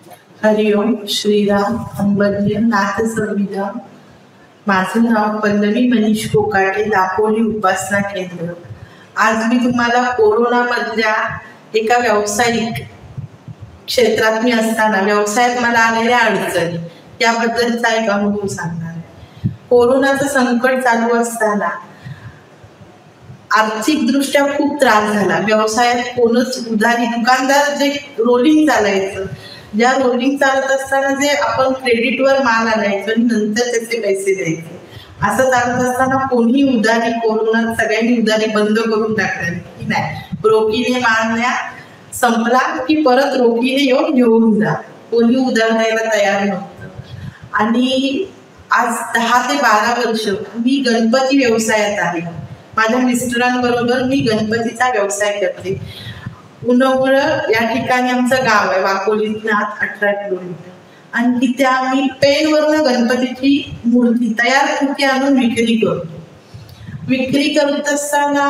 हरिओम श्रीराम अंबज्य नाथ संविधान। माझं नाव पल्लवी मनीष कोकाटे, दापोली उपासना केंद्र। आज मी तुम्हाला कोरोनामधल्या एका व्यावसायिक क्षेत्रात मी असताना व्यवसायात मला आलेल्या अडचणी याबद्दलचा एक अनुभव सांगणार आहे। कोरोनाचं संकट चालू असताना आर्थिक दृष्ट्या खूप त्रास झाला। व्यवसायात कोणच उधारी दुकानदार जे रोलिंग चालायचं, ज्या रोलिंग चालत असताना जे आपण क्रेडिटवर माल आणायचो आणि नंतर त्याचे पैसे द्यायचे, असं चालत असताना कोणी उधारी, कोरोनात सगळ्यांनी उधारी बंद करून टाकली की नाही, रोखीने माल न्या, संपला की परत रोखीने येऊन घेऊन जा, कोणी उधार द्यायला तयार नव्हतं। आणि आज 10 ते 12 वर्ष मी गणपती व्यवसायात आहे। माझ्या मिस्टरांबरोबर मी गणपतीचा व्यवसाय करते। उन्हवळ या ठिकाणी आमचं गाव आहे, वाकोलीतून 18 किलोमीटर, आणि तिथे आम्ही पेनवरनं गणपतीची मूर्ती, तयार मूर्ती आणून विक्री करतो। विक्री करत असताना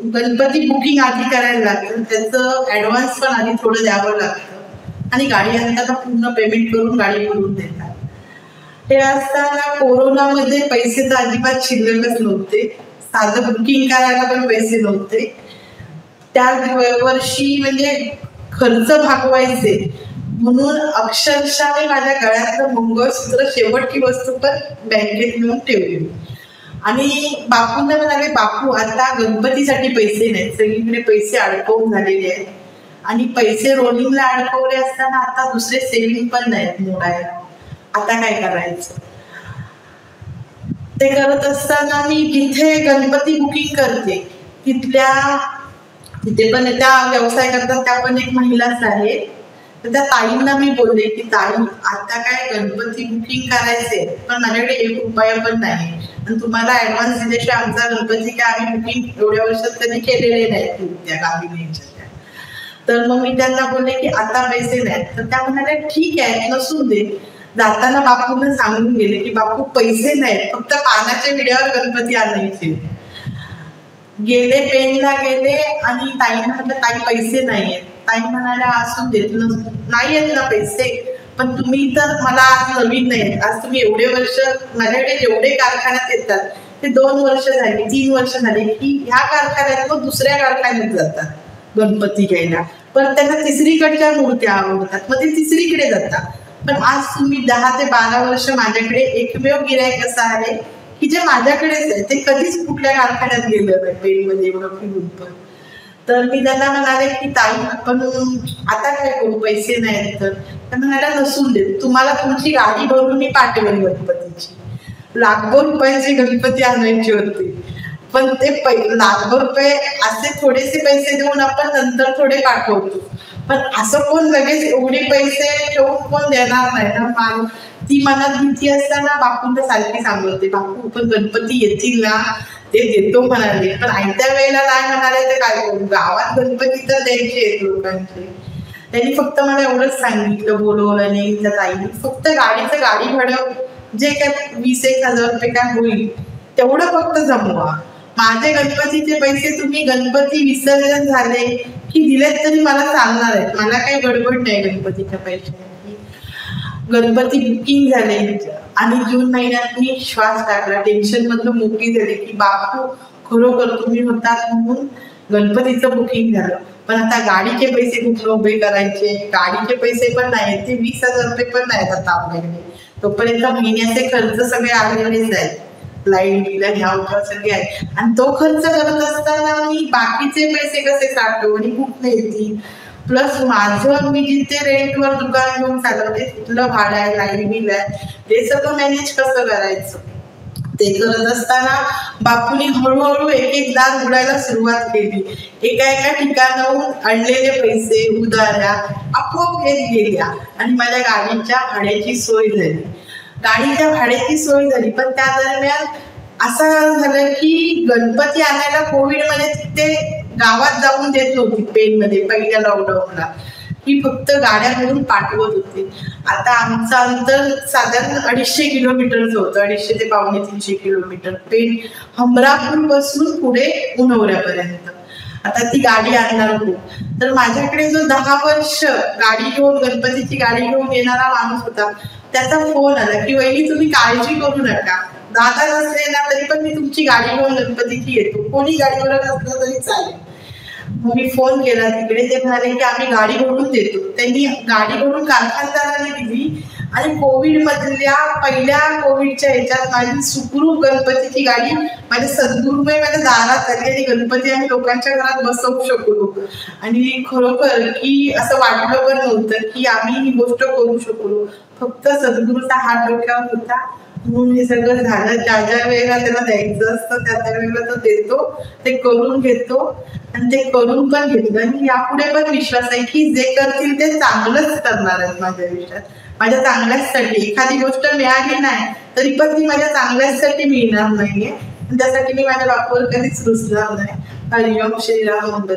गणपती बुकिंग आधी करायला लागतं, त्याचं ऍडव्हान्स पण आधी थोडं द्यावं लागतं आणि गाडी आणताना पूर्ण पेमेंट करून गाडी भरून देतात। हे असताना कोरोनामध्ये पैसे तर अजिबात शिल्लकच नव्हते, साधं बुकिंग करायला पण पैसे नव्हते। त्या वर्षी म्हणजे खर्च भागवायचे म्हणून अक्षरशः मी माझ्या गळ्यातलं मंगळसूत्र, शेवटची वस्तू पण बँकेत नेऊन ठेवली। आणि बापूंना म्हणाले, बापू आता गणपतीसाठी पैसे नाहीत, सगळीकडे पैसे अडकवून झालेले आहेत आणि पैसे रोलिंगला अडकवले असताना आता दुसरे सेव्हिंग पण नाहीत मोडायला, आता काय करायचं। ते करत असताना मी जिथे गणपती बुकिंग करते तिथे पण त्या व्यवसाय करतात, त्या पण एक महिलाच आहे। तर त्या ताईंना मी बोलले की ताई, आता काय गणपती बुकिंग करायचे पण माझ्याकडे 1 रुपया पण नाही, आणि तुम्हाला ऍडव्हान्स दिल्याशिवाय आमचा गणपती काय आम्ही बुकिंग एवढ्या वर्षात कधी केलेले नाही त्या गावी न्यायच्या। तर मग मी त्यांना बोलले की आता पैसे नाहीत। तर त्या म्हणाल्या ठीक आहे, नसून दे। जाताना बापूंना सांगून गेले की बापू पैसे नाहीत, फक्त पानाच्या विड्यावर गणपती आणायचे। गेले, पेनला गेले आणि ताईंना म्हटलं ताई पैसे नाहीयेत। ताई म्हणाल्या असून देत, नाही आहेत ना पैसे, पण तुम्ही तर मला आज नवीन नाही, आज तुम्ही एवढे वर्ष माझ्याकडे जेवढे कारखान्यात येतात ते 2 वर्ष झाली, 3 वर्ष झाली की ह्या कारखान्यात मग दुसऱ्या कारखान्यात जातात गणपती घ्यायला, पण त्यांना तिसरीकडच्या मूर्त्या आवडतात, मग ते तिसरीकडे जातात। पण आज तुम्ही 10 ते 12 वर्ष माझ्याकडे एकमेव गिरायक असं आहे की जे माझ्याकडेच आहे, ते कधीच कुठल्या कारखान्यात गेलं नाही पेनमध्ये एवढं फिरून पण। तर मी त्यांना म्हणाले की ताई पण आता काय करू, पैसे नाहीत। तर म्हणाल्या नसून दे, तुम्हाला तुमची गाडी भरून मी पाठवेल गणपतीची। लाखो रुपयाची गणपती आणायची होती, पण ते लाखो रुपये असे थोडेसे पैसे देऊन आपण नंतर थोडे पाठवतो, पण असं कोण लगेच एवढे पैसे ठेवून कोण देणार नाही ना। ती मनात भीती असताना बापूंना सारखी सांगते, बापू पण गणपती येतील ना, ते देतो म्हणाले, पण आयत्या वेळेला नाही म्हणाले तर काय करू, गावात गणपती तर द्यायचे आहेत लोकांचे। त्यांनी फक्त मला एवढंच सांगितलं, बोलवलं नाही त्या ताईने, फक्त गाडी भाडं जे काय 20-1 हजार रुपये काय होईल तेवढं फक्त जमवा, माझे गणपतीचे पैसे तुम्ही गणपती विसर्जन झाले की दिलेत तरी मला चालणार आहे, मला काही गडबड नाही गणपतीच्या पैशाची। गणपती बुकिंग झाले आणि जून महिन्यात मी श्वास टाकला, टेन्शन मधून मोकळी झाली की बापू खरोखर तुम्ही होतात म्हणून गणपतीचं बुकिंग झालं, पण आता गाडीचे पैसे कुठे उभे करायचे, गाडीचे पैसे पण नाही, ते 20,000 रुपये पण नाहीत आता आपल्याकडे। तोपर्यंत महिन्याचे खर्च सगळे आलेलेच आहेत, लाईट बिल ह्या होत्या सगळे आहेत, आणि तो खर्च करत असताना मी बाकीचे पैसे कसे साठवू आणि कुठे येतील, प्लस माझं मी जिथे रेंटवर दुकान घेऊन चालवते तिथलं भाडं आहे, लाईट बिल आहे, ते सगळं मॅनेज कसं करायचं। ते करत असताना बापूंनी हळूहळू एक दार उघडायला सुरुवात केली। एका ठिकाणाहून आणलेले पैसे, उधाऱ्या आपोआप येत गेल्या आणि माझ्या गाडीच्या भाड्याची सोय झाली। पण त्या दरम्यान असं झालं की गणपती आणायला कोविडमध्ये तिथे गावात जाऊन देत नव्हती पेनमध्ये, पहिल्या लॉकडाऊनला, की फक्त गाड्या भरून पाठवत होते। आता आमचं अंतर साधारण 250 किलोमीटरचं होतं, 250 ते 250-300 किलोमीटर पेन, हमरापूर पासून पुढे उन्हवऱ्यापर्यंत। आता ती गाडी आणणार होतो. तर माझ्याकडे जो 10 वर्ष गाडी घेऊन गणपतीची गाडी घेऊन येणारा माणूस होता, त्याचा फोन आला की वहिनी तुम्ही काळजी करू नका, दादा नसले ना तरी पण मी तुमची गाडी घेऊन गणपतीची येतो, कोणी गाडीवर नसलं तरी चालेल. मग मी फोन केला तिकडे, ते म्हणाले की आम्ही गाडी भरून देतो. त्यांनी गाडी भरून कारखानदाराने दिली आणि कोविड मधल्या पहिल्या कोविडच्या ह्याच्यात माझी सुखरूप गणपतीची गाडी माझ्या सद्गुरुमय माझ्या दारात आली आणि गणपती आम्ही लोकांच्या घरात बसवू शकलो. आणि खरोखर की असं वाटलं पण नव्हतं की आम्ही ही गोष्ट करू शकलो, फक्त सद्गुरूचा हात डोक्यावर होता म्हणून हे सगळं झालं. ज्या ज्या वेळेला त्याला द्यायचं असतं त्या त्या वेळेला तो देतो, ते करून घेतो आणि ते करून पण घेतलं. आणि यापुढे पण विश्वास आहे की जे करतील ते चांगलंच करणार आहेत माझ्या आयुष्यात, माझ्या चांगल्यासाठी. एखादी गोष्ट मिळाली नाही तरी पण ती माझ्या चांगल्यासाठी मिळणार नाहीये, त्यासाठी मी माझ्या बापूवर कधीच रुसणार नाही. हरिओम श्रीराम मंगल.